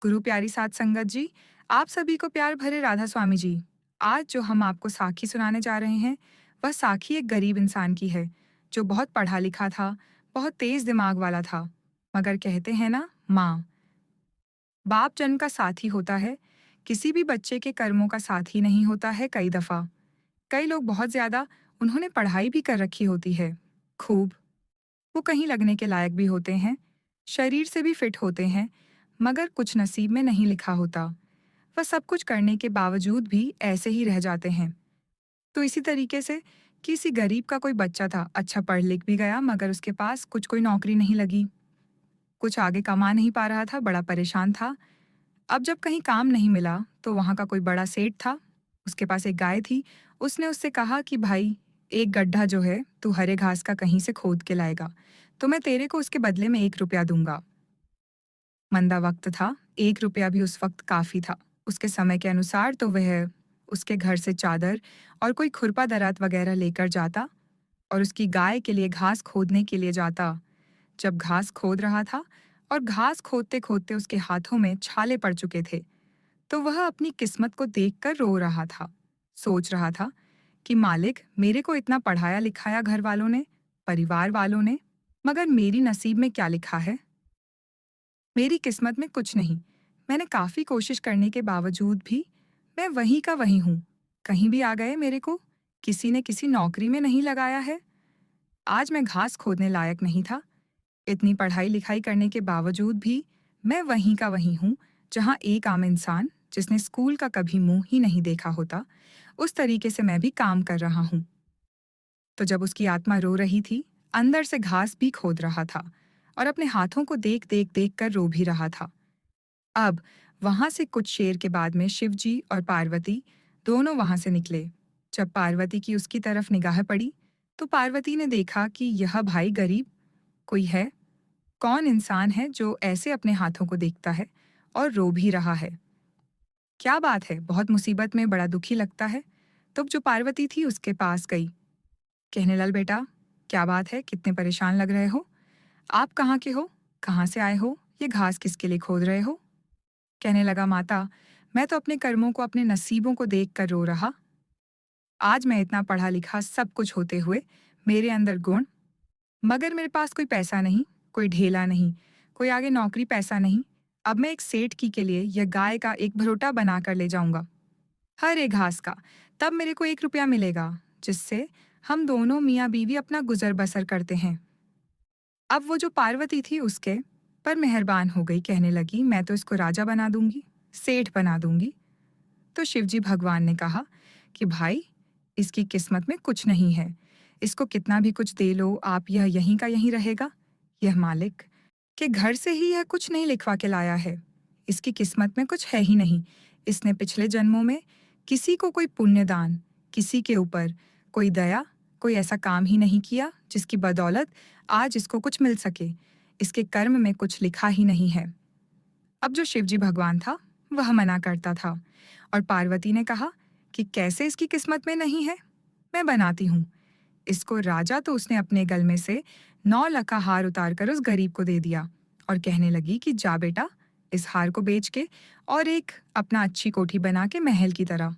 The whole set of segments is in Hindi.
गुरु प्यारी साध संगत जी, आप सभी को प्यार भरे राधा स्वामी जी। आज जो हम आपको साखी सुनाने जा रहे हैं, वह साखी एक गरीब इंसान की है, जो बहुत पढ़ा लिखा था, बहुत तेज दिमाग वाला था। मगर कहते हैं ना, माँ बाप जन्म का साथी होता है, किसी भी बच्चे के कर्मों का साथी नहीं होता है कई दफा। कई लोग बहुत ज्यादा, उन्होंने पढ़ाई भी कर रखी होती है, खूब। वो कहीं लगने के लायक भी होते हैं, शरीर से भी फिट होते हैं, मगर कुछ नसीब में नहीं लिखा होता। वह सब कुछ करने के बावजूद भी ऐसे ही रह जाते हैं। तो इसी तरीके से किसी गरीब का कोई बच्चा था, अच्छा पढ़ लिख भी गया, मगर उसके पास कुछ कोई नौकरी नहीं लगी, कुछ आगे कमा नहीं पा रहा था, बड़ा परेशान था। अब जब कहीं काम नहीं मिला तो वहां का कोई बड़ा सेठ था, उसके पास एक गाय थी। उसने उससे कहा कि भाई, एक गड्ढा जो है तू हरे घास का कहीं से खोद के लाएगा, तो मैं तेरे को उसके बदले में 1 रुपया दूंगा। मंदा वक्त था, 1 रुपया भी उस वक्त काफी था। उसके समय के अनुसार तो वह उसके घर से चादर और कोई खुरपा दरात वगैरह लेकर जाता और उसकी गाय के लिए घास खोदने के लिए जाता। जब घास खोद रहा था और घास खोदते खोदते उसके हाथों में छाले पड़ चुके थे, तो वह अपनी किस्मत को देखकर रो रहा था। सोच रहा था कि मालिक, मेरे को इतना पढ़ाया लिखाया घर वालों ने, परिवार वालों ने, मगर मेरी नसीब में क्या लिखा है? मेरी किस्मत में कुछ नहीं। मैंने काफी कोशिश करने के बावजूद भी मैं वहीं का वहीं हूँ। कहीं भी आ गए मेरे को, किसी ने किसी नौकरी में नहीं लगाया है। आज मैं घास खोदने लायक नहीं था। इतनी पढ़ाई लिखाई करने के बावजूद भी मैं वहीं का वहीं हूँ, जहाँ एक आम इंसान जिसने स्कूल का कभी मुंह ही नहीं देखा होता, उस तरीके से मैं भी काम कर रहा हूँ। तो जब उसकी आत्मा रो रही थी, अंदर से घास भी खोद रहा था और अपने हाथों को देख देख देख कर रो भी रहा था। अब वहां से कुछ शेर के बाद में शिवजी और पार्वती दोनों वहां से निकले। जब पार्वती की उसकी तरफ निगाह पड़ी, तो पार्वती ने देखा कि यह भाई गरीब कोई है। कौन इंसान है जो ऐसे अपने हाथों को देखता है और रो भी रहा है? क्या बात है, बहुत मुसीबत में, बड़ा दुखी लगता है। तब जो पार्वती थी उसके पास गई, कहने लल, बेटा क्या बात है, कितने परेशान लग रहे हो? आप कहाँ के हो? कहाँ से आए हो? ये घास किसके लिए खोद रहे हो? कहने लगा, माता, मैं तो अपने कर्मों को, अपने नसीबों को देख कर रो रहा। आज मैं इतना पढ़ा लिखा सब कुछ होते हुए, मेरे अंदर गुण, मगर मेरे पास कोई पैसा नहीं, कोई ढेला नहीं, कोई आगे नौकरी पैसा नहीं। अब मैं एक सेठ की के लिए यह गाय का एक भरोटा बना कर ले जाऊंगा, हर एक घास का। तब मेरे को 1 रुपया मिलेगा, जिससे हम दोनों मियाँ बीवी अपना गुजर बसर करते हैं। अब वो जो पार्वती थी उसके पर मेहरबान हो गई, कहने लगी, मैं तो इसको राजा बना दूंगी, सेठ बना दूंगी। तो शिवजी भगवान ने कहा कि भाई, इसकी किस्मत में कुछ नहीं है, इसको कितना भी कुछ दे लो आप, यह यहीं का यहीं रहेगा। यह मालिक के घर से ही यह कुछ नहीं लिखवा के लाया है। इसकी किस्मत में कुछ है ही नहीं। इसने पिछले जन्मों में किसी को कोई पुण्यदान, किसी के ऊपर कोई दया, कोई ऐसा काम ही नहीं किया जिसकी बदौलत आज इसको कुछ मिल सके। इसके कर्म में कुछ लिखा ही नहीं है। अब जो शिवजी भगवान था, वह मना करता था और पार्वती ने कहा कि कैसे इसकी किस्मत में नहीं है, मैं बनाती हूँ इसको राजा। तो उसने अपने गल में से 9 लाख का हार उतार कर उस गरीब को दे दिया और कहने लगी कि जा बेटा, इस हार को बेच के और एक अपना अच्छी कोठी बना के महल की तरह,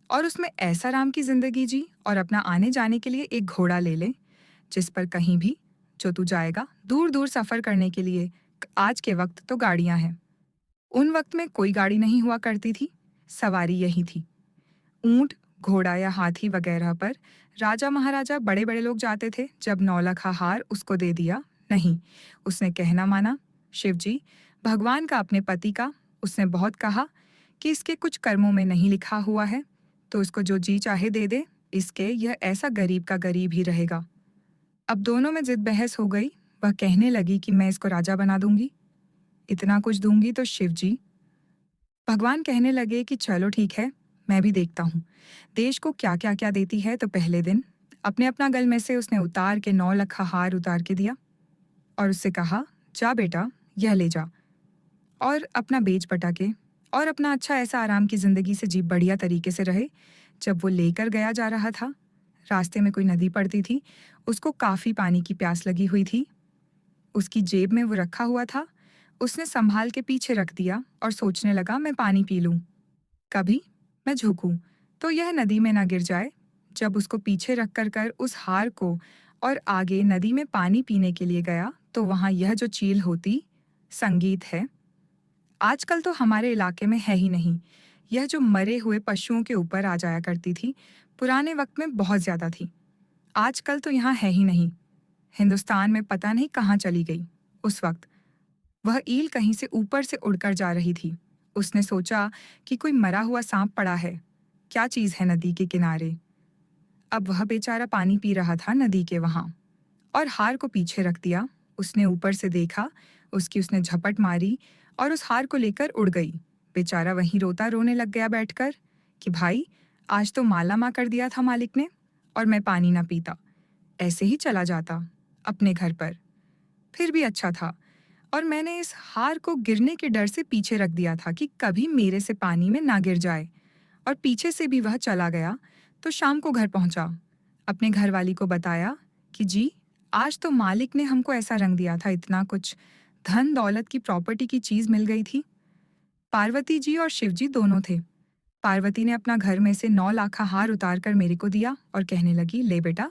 और उसमें ऐसा राम की जिंदगी जी, और अपना आने जाने के लिए एक घोड़ा ले ले, जिस पर कहीं भी जो तू जाएगा दूर दूर सफर करने के लिए। आज के वक्त तो गाड़ियां हैं, उन वक्त में कोई गाड़ी नहीं हुआ करती थी, सवारी यही थी। ऊंट, घोड़ा या हाथी वगैरह पर राजा महाराजा बड़े बड़े लोग जाते थे। जब 9 लाख का हार उसको दे दिया, नहीं, उसने कहना माना। शिवजी भगवान का, अपने पति का, उसने बहुत कहा कि इसके कुछ कर्मों में नहीं लिखा हुआ है, तो इसको जो जी चाहे दे दे, इसके यह ऐसा गरीब का गरीब ही रहेगा। अब दोनों में जिद बहस हो गई। वह कहने लगी कि मैं इसको राजा बना दूंगी, इतना कुछ दूंगी। तो शिवजी भगवान कहने लगे कि चलो ठीक है, मैं भी देखता हूँ देश को क्या क्या क्या देती है। तो पहले दिन अपने अपना गल में से उसने उतार के 9 लाख का हार उतार के दिया और उससे कहा, जा बेटा, यह ले जा और अपना बेच पटा के और अपना अच्छा ऐसा आराम की जिंदगी से जी, बढ़िया तरीके से रहे। जब वो लेकर गया जा रहा था, रास्ते में कोई नदी पड़ती थी, उसको काफी पानी की प्यास लगी हुई थी। उसकी जेब में वो रखा हुआ था, उसने संभाल के पीछे रख दिया और सोचने लगा मैं पानी पी लूं। कभी मैं झुकूं तो यह नदी में ना गिर जाए। जब उसको पीछे रख कर उस हार को और आगे नदी में पानी पीने के लिए गया तो वहां यह जो चील होती संगीत है, आजकल तो हमारे इलाके में है ही नहीं। यह जो मरे हुए पशुओं के ऊपर आ जाया करती थी, पुराने वक्त में बहुत ज्यादा थी। आजकल तो यहाँ है ही नहीं। हिंदुस्तान में पता नहीं कहाँ चली गई। उस वक्त वह ईल कहीं से ऊपर से उड़कर जा रही थी। उसने सोचा कि कोई मरा हुआ सांप पड़ा है। क्या चीज है नदी के किनारे। अब वह बेचारा पानी पी रहा था नदी के वहां और हार को पीछे रख दिया। उसने ऊपर से देखा, उसने झपट मारी और उस हार को लेकर उड़ गई। बेचारा वहीं रोता रोने लग गया बैठकर कि भाई, आज तो मालामाल कर दिया था मालिक ने और मैं पानी ना पीता, ऐसे ही चला जाता अपने घर पर। फिर भी अच्छा था और मैंने इस हार को गिरने के डर से पीछे रख दिया था कि कभी मेरे से पानी में ना गिर जाए। और पीछे से भी वह चला गया तो शाम को घर पहुंचा। अपने घरवाली को बताया कि जी, आज तो मालिक ने हमको ऐसा रंग दिया था, इतना कुछ धन दौलत की प्रॉपर्टी की चीज मिल गई थी। पार्वती जी और शिव जी दोनों थे। पार्वती ने अपना घर में से 9 लाखा हार उतार कर मेरे को दिया और कहने लगी, ले बेटा,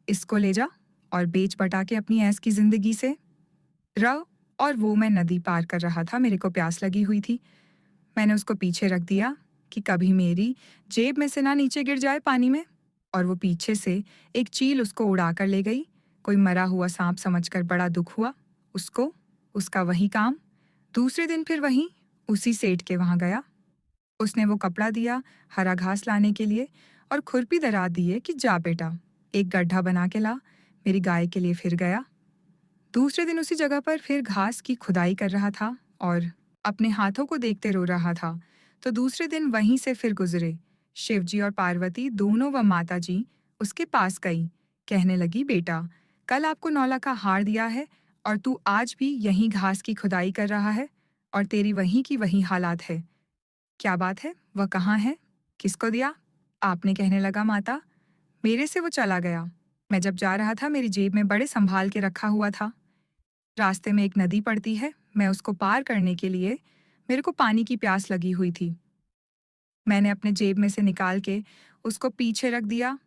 इसको ले जा और बेच बटा के अपनी ऐस की जिंदगी से रहो। और वो मैं नदी पार कर रहा था, मेरे को प्यास लगी हुई थी। मैंने उसको पीछे रख दिया कि कभी मेरी जेब में से ना नीचे गिर जाए पानी में। और वो पीछे से एक चील उसको उड़ा कर ले गई। कोई मरा हुआ सांप समझकर बड़ा दुख हुआ उसको। उसका वही काम। दूसरे दिन फिर वहीं उसी सेठ के वहां गया। उसने वो कपड़ा दिया हरा घास लाने के लिए और खुरपी दरा दिए कि जा बेटा, एक गड्ढा बना के ला, मेरी गाय के लिए। फिर गया। दूसरे दिन उसी जगह पर फिर घास की खुदाई कर रहा था और अपने हाथों को देखते रो रहा था। तो दूसरे दिन वहीं से फिर गुजरे। शिवजी और पार्वती दोनों व माता जी उसके पास गई। कहने लगी, बेटा, कल आपको 9 लाख का हार दिया है और तू आज भी यहीं घास की खुदाई कर रहा है और तेरी वहीं की वहीं हालात है। क्या बात है? वह कहाँ है? किसको दिया? आपने। कहने लगा, माता, मेरे से वो चला गया। मैं जब जा रहा था मेरी जेब में बड़े संभाल के रखा हुआ था। रास्ते में एक नदी पड़ती है, मैं उसको पार करने के लिए मेरे को पानी की प्यास लगी हुई थी। मैंने अपने जेब में से निकाल के उसको पीछे रख दिया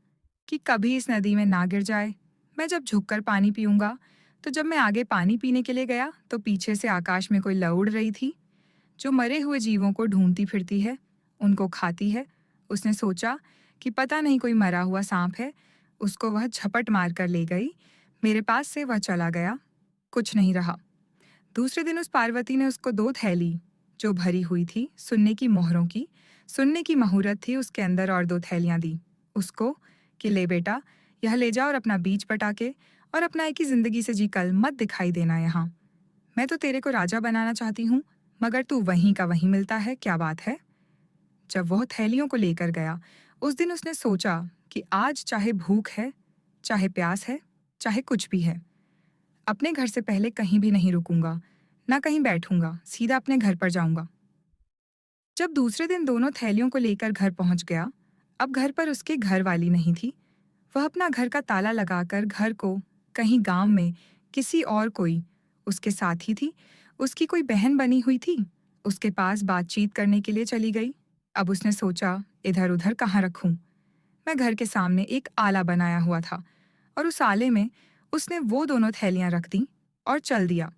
कि कभी इस नदी में ना गिर जाए। मैं जब झुककर पानी पीऊंगा तो जब मैं आगे पानी पीने के लिए गया तो पीछे से आकाश में कोई लौ उड़ रही थी जो मरे हुए जीवों को ढूंढती फिरती है, उनको खाती है। उसने सोचा कि पता नहीं कोई मरा हुआ सांप है, उसको वह झपट मार कर ले गई। मेरे पास से वह चला गया, कुछ नहीं रहा। दूसरे दिन उस पार्वती ने उसको 2 थैली जो भरी हुई थी सुन्ने की मोहरों की, सुन्ने की मुहूर्त थी उसके अंदर, और 2 थैलियां दी उसको कि ले बेटा, यह ले जा और अपना बीज पटा के और अपना एक ही जिंदगी से जी, कल मत दिखाई देना यहाँ। मैं तो तेरे को राजा बनाना चाहती हूँ, मगर तू वहीं का वहीं मिलता है। क्या बात है? जब वह थैलियों को लेकर गया, उस दिन उसने सोचा कि आज चाहे भूख है, चाहे प्यास है, चाहे कुछ भी है, अपने घर से पहले कहीं भी नहीं रुकूंगा, ना कहीं बैठूंगा, सीधा अपने घर पर जाऊंगा। जब दूसरे दिन दोनों थैलियों को लेकर घर पहुंच गया, अब घर पर उसकी घर वाली नहीं थी। वह अपना घर का ताला लगाकर घर को कहीं गांव में किसी और कोई उसके साथ ही थी, उसकी कोई बहन बनी हुई थी, उसके पास बातचीत करने के लिए चली गई। अब उसने सोचा, इधर उधर कहाँ रखूं। मैं घर के सामने एक आला बनाया हुआ था और उस आले में उसने वो दोनों थैलियां रख दी और चल दिया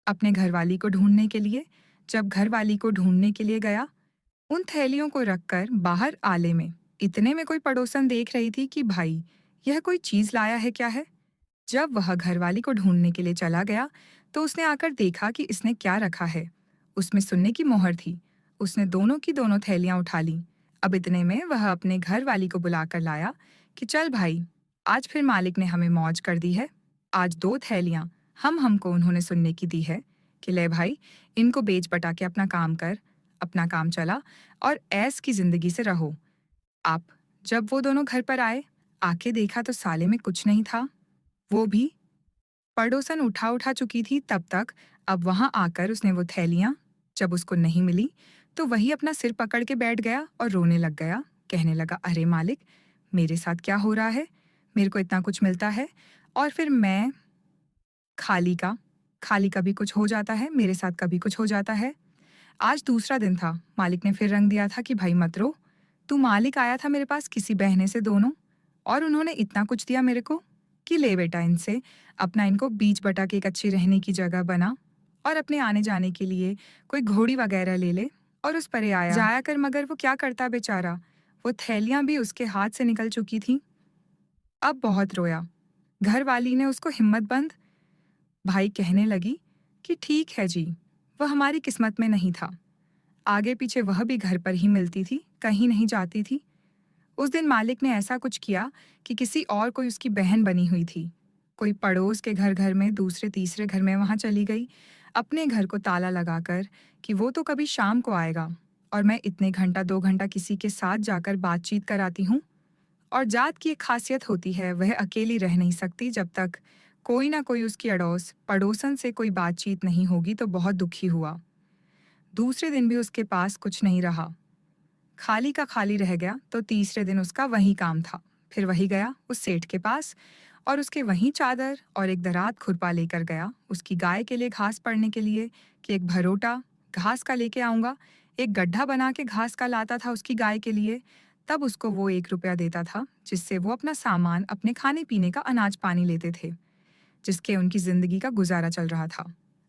अपने घरवाली को ढूंढने के लिए। जब घरवाली को ढूंढने के लिए गया, उन थैलियों को रखकर बाहर आले में, इतने में कोई पड़ोसन देख रही थी कि भाई, यह कोई चीज लाया है क्या है। जब वह घरवाली को ढूंढने के लिए चला गया तो उसने आकर देखा कि इसने क्या रखा है। उसमें सुन्ने की मोहर थी। उसने दोनों की दोनों थैलियां उठा ली। अब इतने में वह अपने घरवाली को बुलाकर लाया कि चल भाई, आज फिर मालिक ने हमें मौज कर दी है। आज 2 थैलियां हमको उन्होंने सुन्ने की दी है कि ले भाई, इनको बेच बटा के अपना काम कर, अपना काम चला और ऐस की जिंदगी से रहो। आप जब वो दोनों घर पर आए, आके देखा तो साले में कुछ नहीं था। वो भी पड़ोसन उठा उठा चुकी थी तब तक। अब वहां आकर उसने वो थैलियां जब उसको नहीं मिली तो वही अपना सिर पकड़ के बैठ गया और रोने लग गया। कहने लगा, अरे मालिक, मेरे साथ क्या हो रहा है? मेरे को इतना कुछ मिलता है और फिर मैं खाली का खाली कभी कुछ हो जाता है, मेरे साथ कभी कुछ हो जाता है। आज दूसरा दिन था, मालिक ने फिर रंग दिया था कि भाई मत रो। तू मालिक आया था मेरे पास किसी बहने से दोनों, और उन्होंने इतना कुछ दिया मेरे को कि ले बेटा इनसे, अपना इनको बीच बटा के एक अच्छी रहने की जगह बना, और अपने आने जाने के लिए कोई घोड़ी वगैरह ले ले और उस पर आया जाया कर। मगर वो क्या करता बेचारा, वो थैलियां भी उसके हाथ से निकल चुकी थीं। अब बहुत रोया। घर वाली ने उसको हिम्मतबंद भाई कहने लगी कि ठीक है जी, वह हमारी किस्मत में नहीं था। आगे पीछे वह भी घर पर ही मिलती थी, कहीं नहीं जाती थी। उस दिन मालिक ने ऐसा कुछ किया कि किसी और कोई उसकी बहन बनी हुई थी। कोई पड़ोस के घर घर में, दूसरे तीसरे घर में वहां चली गई, अपने घर को ताला लगाकर कि वो तो कभी शाम को आएगा और मैं इतने घंटा 2 घंटा किसी के साथ जाकर बातचीत कराती हूँ। और जात की एक खासियत होती है, वह अकेली रह नहीं सकती जब तक कोई ना कोई उसकी अड़ोस पड़ोसन से कोई बातचीत नहीं होगी। तो बहुत दुखी हुआ। दूसरे दिन भी उसके पास कुछ नहीं रहा, खाली का खाली रह गया। तो तीसरे दिन उसका वही काम था, फिर वही गया उस सेठ के पास और उसके वहीं चादर और एक दरात खुरपा लेकर गया उसकी गाय के लिए घास पड़ने के लिए कि एक भरोटा घास का लेके आऊंगा। एक गड्ढा बना के घास का लाता था उसकी गाय के लिए। तब उसको वो 1 रुपया देता था, जिससे वो अपना सामान, अपने खाने पीने का अनाज पानी लेते थे, जिसके उनकी जिंदगी का गुजारा चल रहा था।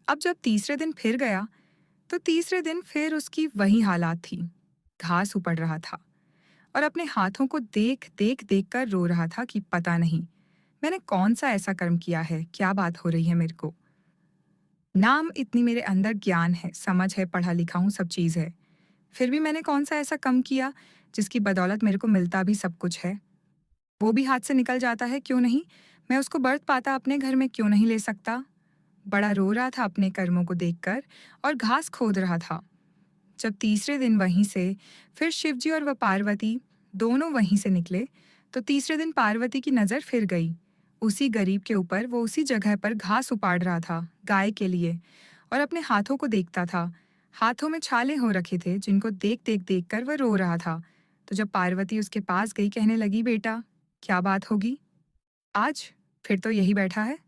अब जब तीसरे दिन फिर गया, तो तीसरे दिन फिर उसकी वही हालात थी। घास उपड़ रहा था और अपने हाथों को देख देख देख कर रो रहा था कि पता नहीं मैंने कौन सा ऐसा कर्म किया है, क्या बात हो रही है मेरे को। नाम इतनी मेरे अंदर ज्ञान है, समझ है, पढ़ा लिखा हूँ, सब चीज़ है, फिर भी मैंने कौन सा ऐसा कम किया जिसकी बदौलत मेरे को मिलता भी सब कुछ है। वो भी हाथ से निकल जाता है, क्यों नहीं मैं उसको बर्त पाता अपने घर में, क्यों नहीं ले सकता। बड़ा रो रहा था अपने कर्मों को देखकर और घास खोद रहा था। जब तीसरे दिन वहीं से फिर शिवजी और वह पार्वती दोनों वहीं से निकले, तो तीसरे दिन पार्वती की नजर फिर गई उसी गरीब के ऊपर। वो उसी जगह पर घास उपाड़ रहा था गाय के लिए और अपने हाथों को देखता था। हाथों में छाले हो रखे थे, जिनको देख देख देख कर वह रो रहा था। तो जब पार्वती उसके पास गई, कहने लगी, बेटा क्या बात होगी आज, फिर तो यही बैठा है।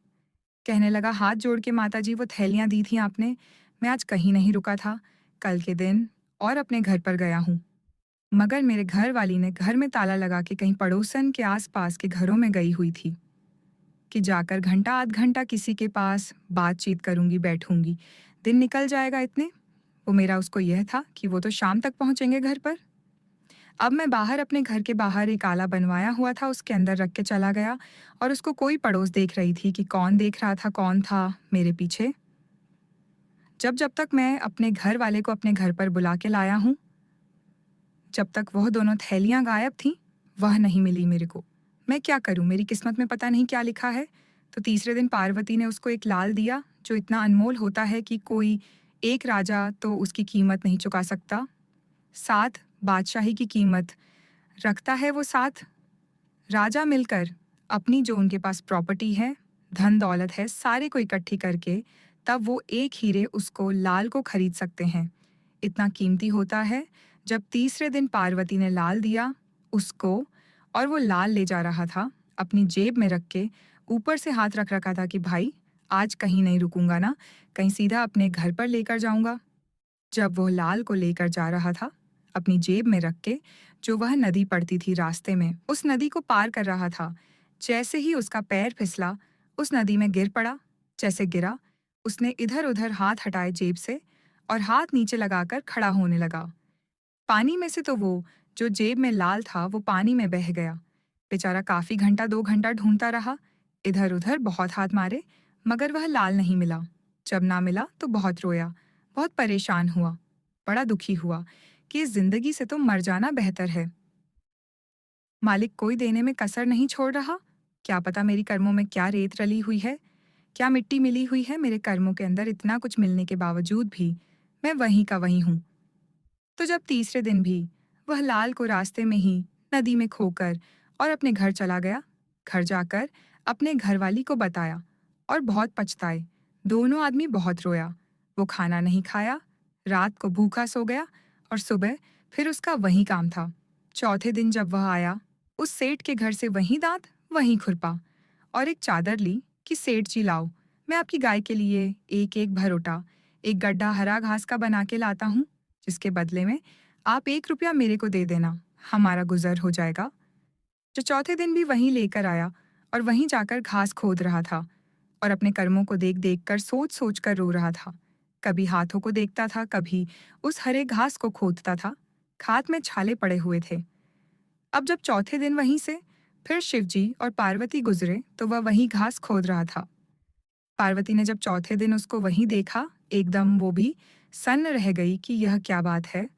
कहने लगा, हाथ जोड़ के माता जी, वो थैलियां दी थी आपने, मैं आज कहीं नहीं रुका था, कल के दिन और अपने घर पर गया हूँ। मगर मेरे घर वाली ने घर में ताला लगा के कहीं पड़ोसन के आसपास के घरों में गई हुई थी कि जाकर घंटा आध घंटा किसी के पास बातचीत करूंगी, बैठूंगी, दिन निकल जाएगा इतने। वो मेरा उसको यह था कि वो तो शाम तक पहुंचेंगे घर पर। अब मैं बाहर, अपने घर के बाहर एक आला बनवाया हुआ था, उसके अंदर रख के चला गया और उसको कोई पड़ोस देख रही थी कि कौन देख रहा था, कौन था मेरे पीछे। जब जब तक मैं अपने घर वाले को अपने घर पर बुला के लाया हूँ, जब तक वह दोनों थैलियां गायब थीं, वह नहीं मिली मेरे को। मैं क्या करूं, मेरी किस्मत में पता नहीं क्या लिखा है। तो तीसरे दिन पार्वती ने उसको एक लाल दिया, जो इतना अनमोल होता है कि कोई एक राजा तो उसकी कीमत नहीं चुका सकता। 7 बादशाही की कीमत रखता है वो 7 राजा मिलकर। अपनी जो उनके पास प्रॉपर्टी है, धन दौलत है, सारे को इकट्ठी करके तब वो एक हीरे उसको लाल को खरीद सकते हैं। इतना कीमती होता है। जब तीसरे दिन पार्वती ने लाल दिया उसको और वो लाल ले जा रहा था अपनी जेब में रख के, ऊपर से हाथ रख रखा था कि भाई आज कहीं नहीं रुकूंगा ना, कहीं सीधा अपने घर पर लेकर जाऊंगा। जब वो लाल को लेकर जा रहा था अपनी जेब में रख के, जो वह नदी पड़ती थी रास्ते में, उस नदी को पार कर रहा था, जैसे ही उसका पैर फिसला उस नदी में गिर पड़ा। जैसे गिरा, उसने इधर उधर हाथ हटाए जेब से और हाथ नीचे लगाकर खड़ा होने लगा। पानी में से तो वो जो जेब में लाल था वो पानी में बह गया। बेचारा काफी घंटा 2 घंटा ढूंढता रहा, इधर उधर बहुत हाथ मारे, मगर वह लाल नहीं मिला। जब ना मिला तो बहुत रोया, बहुत परेशान हुआ, बड़ा दुखी हुआ कि इस जिंदगी से तो मर जाना बेहतर है। मालिक कोई देने में कसर नहीं छोड़ रहा। क्या पता मेरी कर्मों में क्या रेत रली हुई है, क्या मिट्टी मिली हुई है मेरे कर्मों के अंदर। इतना कुछ मिलने के बावजूद भी मैं वहीं का वहीं हूँ। तो जब तीसरे दिन भी वह लाल को रास्ते में ही नदी में खोकर और अपने घर चला गया, घर जाकर अपने घरवाली को बताया और बहुत पछताए। दोनों आदमी बहुत रोया। वो खाना नहीं खाया, रात को भूखा सो गया और सुबह फिर उसका वही काम था। चौथे दिन जब वह आया, उस सेठ के घर से वही दांत, वही खुरपा और एक चादर ली कि सेठ जी लाओ, मैं आपकी गाय के लिए एक एक भरोटा, एक गड्ढा हरा घास का बना के लाता हूँ, जिसके बदले में आप 1 रुपया मेरे को दे देना, हमारा गुजर हो जाएगा। जो चौथे दिन भी वहीं लेकर आया और वहीं जाकर घास खोद रहा था और अपने कर्मों को देख देख कर सोच सोच कर रो रहा था। कभी हाथों को देखता था, कभी उस हरे घास को खोदता था। खाद में छाले पड़े हुए थे। अब जब चौथे दिन वहीं से फिर शिवजी और पार्वती गुजरे तो वह वहीं घास खोद रहा था। पार्वती ने जब चौथे दिन उसको वहीं देखा, एकदम वो भी सन्न रह गई कि यह क्या बात है।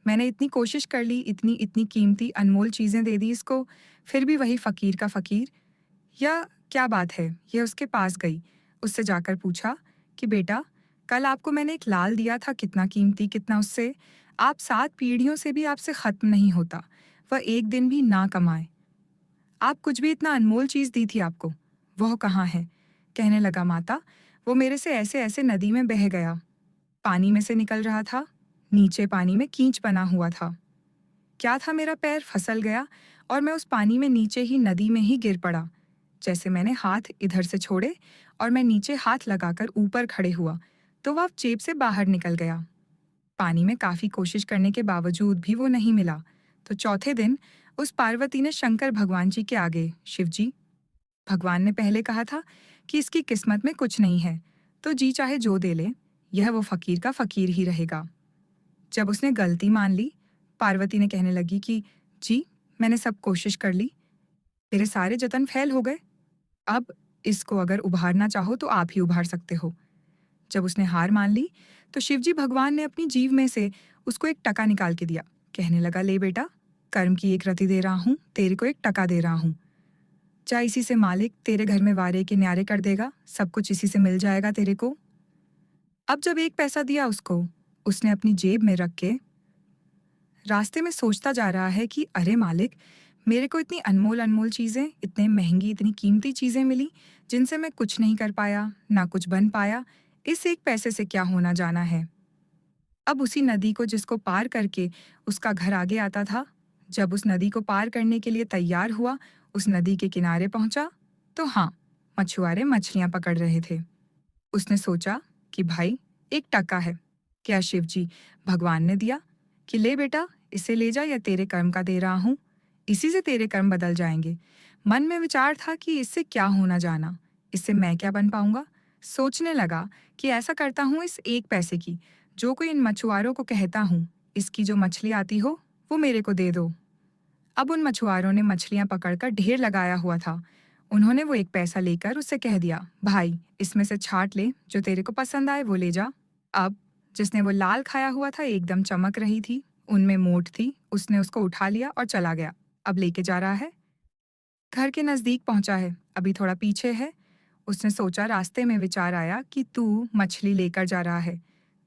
मैंने इतनी कोशिश कर ली, इतनी इतनी कीमती अनमोल चीजें दे दी इसको, फिर भी वही फकीर का फकीर। यह क्या बात है? यह उसके पास गई, उससे जाकर पूछा कि बेटा, कल आपको मैंने एक लाल दिया था, कितना कीमती, कितना उससे आप 7 पीढ़ियों से भी आपसे खत्म नहीं होता, वह एक दिन भी ना कमाए। आप कुछ भी इतना अनमोल चीज दी थी आपको, वह कहाँ है? कहने लगा, माता, वो मेरे से ऐसे ऐसे नदी में बह गया। पानी में से निकल रहा था, नीचे पानी में कींच बना हुआ था। क्या था, मेरा पैर फिसल गया और मैं उस पानी में नीचे ही नदी में ही गिर पड़ा। जैसे मैंने हाथ इधर से छोड़े और मैं नीचे हाथ लगाकर ऊपर खड़े हुआ तो वह जेब से बाहर निकल गया। पानी में काफी कोशिश करने के बावजूद भी वो नहीं मिला। तो चौथे दिन उस पार्वती ने शंकर भगवान जी के आगे, शिव जी, भगवान ने पहले कहा था कि इसकी किस्मत में कुछ नहीं है, तो जी चाहे जो दे ले, यह वो फकीर का फकीर ही रहेगा। जब उसने गलती मान ली, पार्वती ने कहने लगी कि जी, मैंने सब कोशिश कर ली, मेरे सारे जतन फैल हो गए। अब इसको अगर उभारना चाहो तो आप ही उभार सकते हो। जब उसने हार मान ली तो शिवजी भगवान ने अपनी जीभ में से उसको एक टका निकाल के दिया। कहने लगा, ले बेटा, कर्म की एक रति दे रहा हूँ, तेरे को एक टका दे रहा हूँ। जा, इसी से मालिक तेरे घर में वारे के न्यारे कर देगा, सब कुछ इसी से मिल जाएगा तेरे को। अब जब 1 पैसा दिया उसको, उसने अपनी जेब में रख के रास्ते में सोचता जा रहा है कि अरे मालिक, मेरे को इतनी अनमोल अनमोल चीज़ें, इतने महंगी, इतनी कीमती चीज़ें मिली, जिनसे मैं कुछ नहीं कर पाया, ना कुछ बन पाया। इस 1 पैसे से क्या होना जाना है। अब उसी नदी को जिसको पार करके उसका घर आगे आता था, जब उस नदी को पार करने के लिए तैयार हुआ, उस नदी के किनारे पहुंचा, तो हाँ, मछुआरे मछलियां पकड़ रहे थे। उसने सोचा कि भाई, 1 टका है, क्या शिवजी भगवान ने दिया कि ले बेटा, इसे ले जा, या तेरे कर्म का दे रहा हूं, इसी से तेरे कर्म बदल जाएंगे। मन में विचार था कि इससे क्या होना जाना, इससे मैं क्या बन पाऊंगा। सोचने लगा कि ऐसा करता हूं, इस 1 पैसे की जो कोई इन मछुआरों को कहता हूं, इसकी जो मछली आती हो वो मेरे को दे दो। अब उन मछुआरों ने मछलियां पकड़कर ढेर लगाया हुआ था। उन्होंने वो 1 पैसा लेकर उससे कह दिया, भाई, इसमें से छांट ले, जो तेरे को पसंद आए वो ले जा। अब जिसने वो लाल खाया हुआ था, एकदम चमक रही थी, उनमें मोट थी, उसने उसको उठा लिया और चला गया। अब लेके जा रहा है, घर के नजदीक पहुंचा है, अभी थोड़ा पीछे है। उसने सोचा, रास्ते में विचार आया कि तू मछली लेकर जा रहा है,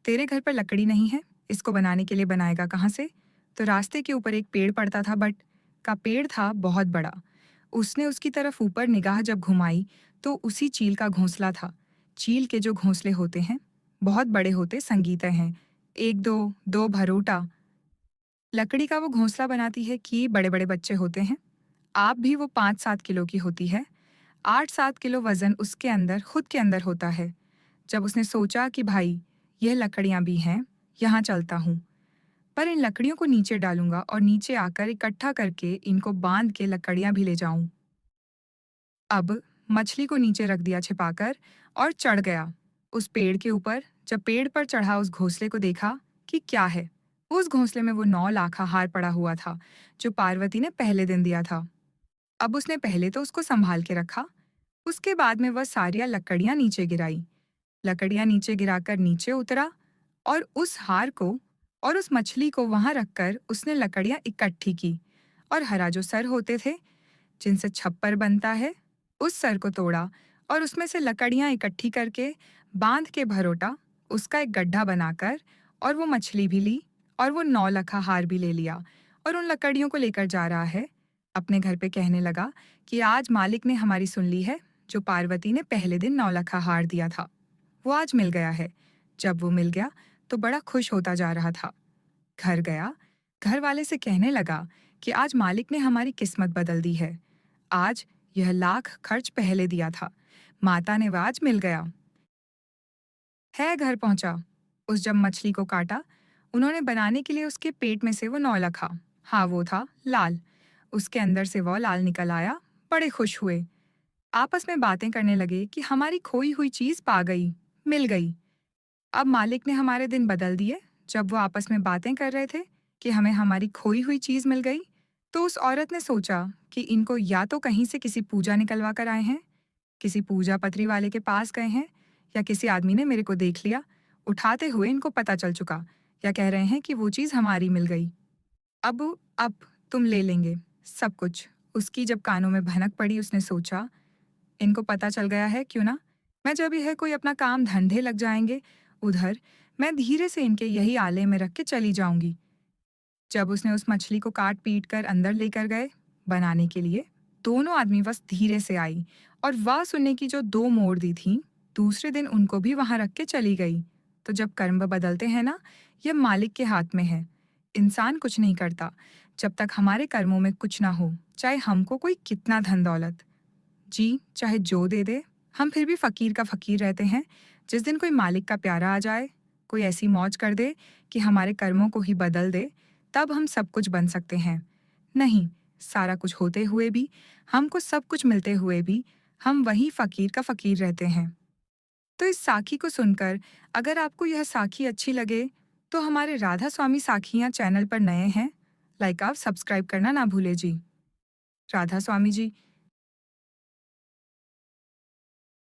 तेरे घर पर लकड़ी नहीं है, इसको बनाने के लिए बनाएगा कहाँ से। तो रास्ते के ऊपर एक पेड़ पड़ता था, बट का पेड़ था बहुत बड़ा। उसने उसकी तरफ ऊपर निगाह जब घुमाई तो उसी चील का घोंसला था। चील के जो घोंसले होते हैं बहुत बड़े होते, संगीत हैं, एक दो दो भरोटा लकड़ी का वो घोंसला बनाती है कि बड़े बड़े बच्चे होते हैं। आप भी वो 5-7 किलो की होती है। 8-7 किलो वजन उसके अंदर, खुद के अंदर होता है। जब उसने सोचा कि भाई, यह लकड़ियां भी हैं, यहाँ चलता हूँ, पर इन लकड़ियों को नीचे डालूंगा और नीचे आकर इकट्ठा करके इनको बांध के लकड़ियां भी ले जाऊं। अब मछली को नीचे रख दिया छिपाकर और चढ़ गया उस पेड़ के ऊपर। जब पेड़ पर चढ़ा, उस घोंसले को देखा कि क्या है। उस घोंसले में वो 9 लाखा हार पड़ा हुआ था, जो पार्वती ने पहले दिन दिया था। अब उसने पहले तो उसको संभाल के रखा, उसके बाद में वह सारियां लकड़ियां नीचे गिराई। लकड़ियां नीचे गिराकर नीचे उतरा और उस हार को और उस मछली को वहां रखकर उसने लकड़ियां इकट्ठी की और हरा जो सर होते थे, जिनसे छप्पर बनता है, उस सर को तोड़ा और उसमें से लकड़ियां इकट्ठी करके बांध के भरोटा, उसका एक गड्ढा बनाकर और वो मछली भी ली और वो 9 लखा हार भी ले लिया और उन लकड़ियों को लेकर जा रहा है अपने घर पे। कहने लगा कि आज मालिक ने हमारी सुन ली है, जो पार्वती ने पहले दिन 9 लखा हार दिया था वो आज मिल गया है। जब वो मिल गया तो बड़ा खुश होता जा रहा था। घर गया, घर वाले से कहने लगा कि आज मालिक ने हमारी किस्मत बदल दी है। आज यह लाख खर्च पहले दिया था, माता ने वो आज मिल गया। है घर पहुंचा। उस जब मछली को काटा, उन्होंने बनाने के लिए उसके पेट में से वो नौला खा। हाँ, वो था लाल। उसके अंदर से वो लाल निकल आया। बड़े खुश हुए। आपस में बातें करने लगे कि हमारी खोई हुई चीज पा गई, मिल गई। अब मालिक ने हमारे दिन बदल दिए। जब वो आपस में बातें कर रहे थे कि हमें हमारी खोई हुई चीज मिल गई, तो उस औरत ने सोचा कि इनको या तो कहीं से किसी पूजा निकलवा कर आए हैं, किसी पूजा पत्री वाले के पास गए हैं, या किसी आदमी ने मेरे को देख लिया उठाते हुए, इनको पता चल चुका, या कह रहे हैं कि वो चीज हमारी मिल गई। अब तुम ले लेंगे सब कुछ। उसकी जब कानों में भनक पड़ी, उसने सोचा, इनको पता चल गया है, क्यों ना मैं जब यह कोई अपना काम धंधे लग जाएंगे उधर, मैं धीरे से इनके यही आले में रख के चली जाऊंगी। जब उसने उस मछली को काट पीट कर अंदर लेकर गए बनाने के लिए, दोनों आदमी बस धीरे से आई और वह सुनने की जो दो मोड़ दी थी, दूसरे दिन उनको भी वहां रख के चली गई। तो जब कर्म बदलते हैं ना, यह मालिक के हाथ में है। इंसान कुछ नहीं करता जब तक हमारे कर्मों में कुछ ना हो, चाहे हमको कोई कितना धन दौलत जी चाहे जो दे दे। हम फिर भी फकीर का फकीर रहते हैं। जिस दिन कोई मालिक का प्यारा आ जाए, कोई ऐसी मौज कर दे कि हमारे कर्मों को ही बदल दे, तब हम सब कुछ बन सकते हैं। नहीं, सारा कुछ होते हुए भी, हमको सब कुछ मिलते हुए भी, हम वही फकीर का फकीर रहते हैं। तो इस साखी को सुनकर, अगर आपको यह साखी अच्छी लगे, तो हमारे राधा स्वामी साखियाँ चैनल पर नए हैं, लाइक आप सब्सक्राइब करना ना भूले जी। राधा स्वामी जी।